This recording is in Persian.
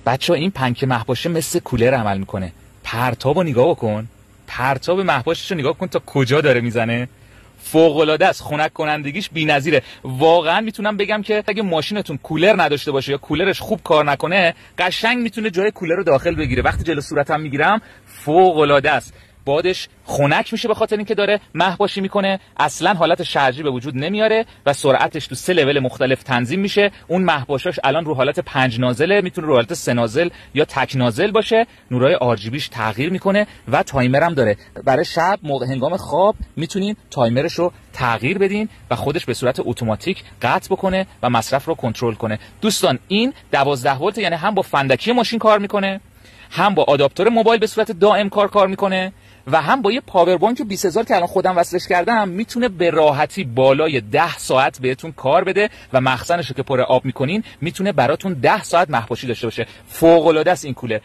بچه‌ها این پنکه محباشه مثل کولر عمل میکنه. پرتابو نگاه بکن، پرتاب محباششو نگاه کن تا کجا داره میزنه. فوق العاده است، خنک کنندگیش بی‌نظیره. واقعا میتونم بگم که اگه ماشینتون کولر نداشته باشه یا کولرش خوب کار نکنه، قشنگ میتونه جای کولر رو داخل بگیره. وقتی جلو صورتم میگیرم فوق العاده است. بادش خنک میشه به خاطر اینکه داره مهباشی میکنه، اصلا حالت شارژی به وجود نمیاره و سرعتش تو 3 لول مختلف تنظیم میشه. اون مهباشاش الان رو حالت 5 نازله، میتونه رو حالت 3 نازل یا تک نازل باشه. نورای RGBش تغییر میکنه و تایمر هم داره. برای شب موقع هنگام خواب میتونین تایمرش رو تغییر بدین و خودش به صورت اتوماتیک قطع بکنه و مصرف رو کنترل کنه. دوستان این 12 ولت، یعنی هم با فندکی ماشین کار میکنه، هم با آداپتور موبایل به صورت دائم کار میکنه و هم با یه پاور بانک 20000 که الان خودم وصلش کردم میتونه به راحتی بالای 10 ساعت بهتون کار بده و مخزنشو که پر آب میکنین میتونه براتون 10 ساعت مهباشی داشته باشه. فوق العاده است این کولر.